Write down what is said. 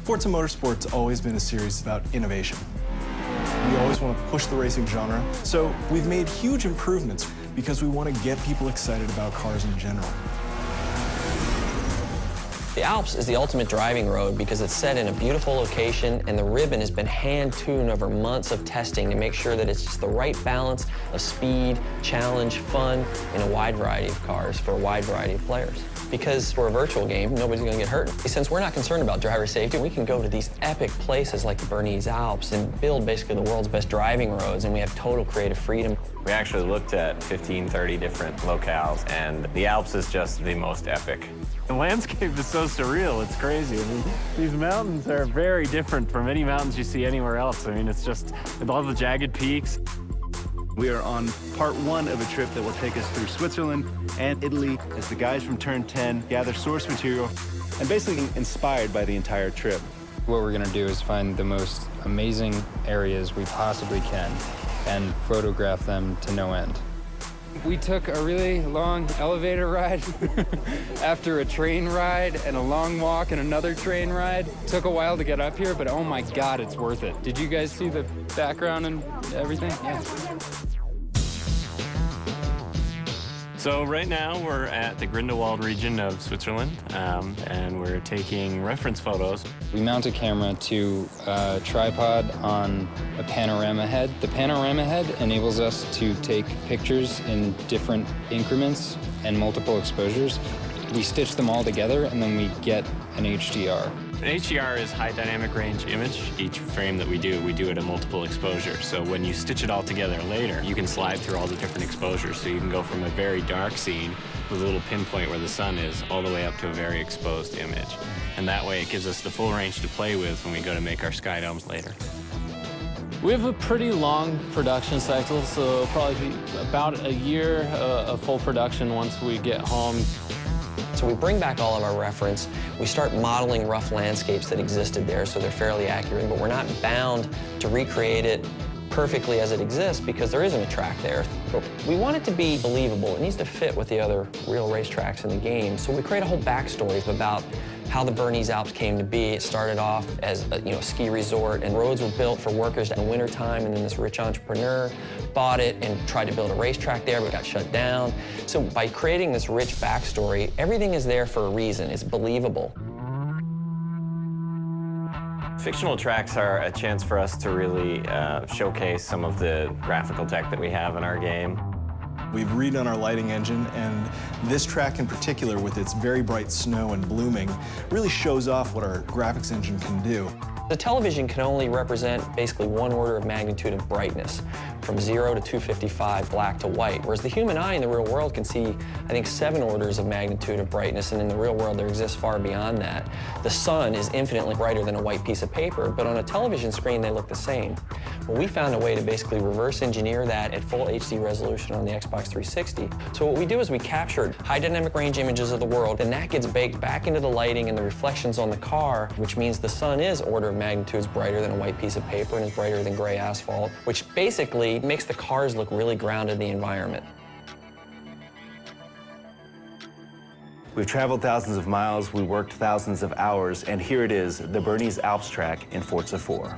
Forza Motorsport's always been a series about innovation. We always want to push the racing genre, so we've made huge improvements because we want to get people excited about cars in general. The Alps is the ultimate driving road because it's set in a beautiful location, and the ribbon has been hand-tuned over months of testing to make sure that it's just the right balance of speed, challenge, fun, in a wide variety of cars for a wide variety of players. Because we're a virtual game, nobody's going to get hurt. Since we're not concerned about driver safety, we can go to these epic places like the Bernese Alps and build basically the world's best driving roads, and we have total creative freedom. We actually looked at 30 different locales, and the Alps is just the most epic. The landscape is so surreal, it's crazy. I mean, these mountains are very different from any mountains you see anywhere else. I mean, it's just, I love the jagged peaks. We are on part one of a trip that will take us through Switzerland and Italy as the guys from Turn 10 gather source material and basically inspired by the entire trip. What we're gonna do is find the most amazing areas we possibly can and photograph them to no end. We took a really long elevator ride after a train ride and a long walk and another train ride. Took a while to get up here, but oh my God, it's worth it. Did you guys see the background and everything? Yeah. So right now we're at the Grindelwald region of Switzerland, and we're taking reference photos. We mount a camera to a tripod on a panorama head. The panorama head enables us to take pictures in different increments and multiple exposures. We stitch them all together, and then we get an HDR. An HDR is high dynamic range image. Each frame that we do it at multiple exposure. So when you stitch it all together later, you can slide through all the different exposures. So you can go from a very dark scene with a little pinpoint where the sun is all the way up to a very exposed image. And that way it gives us the full range to play with when we go to make our sky domes later. We have a pretty long production cycle, so probably about a year of full production once we get home. So we bring back all of our reference. We start modeling rough landscapes that existed there, so they're fairly accurate, but we're not bound to recreate it perfectly as it exists because there isn't a track there. But we want it to be believable. It needs to fit with the other real racetracks in the game. So we create a whole backstory about how the Bernese Alps came to be. It started off as a ski resort, and roads were built for workers in the wintertime, and then this rich entrepreneur bought it and tried to build a racetrack there, but got shut down. So by creating this rich backstory, everything is there for a reason. It's believable. Fictional tracks are a chance for us to really showcase some of the graphical tech that we have in our game. We've redone our lighting engine, and this track in particular, with its very bright snow and blooming, really shows off what our graphics engine can do. The television can only represent basically one order of magnitude of brightness, from 0 to 255, black to white, whereas the human eye in the real world can see, I think, 7 orders of magnitude of brightness, and in the real world there exists far beyond that. The sun is infinitely brighter than a white piece of paper, but on a television screen they look the same. Well, we found a way to basically reverse engineer that at full HD resolution on the Xbox 360. So what we do is we captured high dynamic range images of the world, and that gets baked back into the lighting and the reflections on the car, which means the sun is order of magnitudes brighter than a white piece of paper and is brighter than gray asphalt, which basically makes the cars look really grounded in the environment. We've traveled thousands of miles, we worked thousands of hours, and here it is, the Bernese Alps track in Forza 4.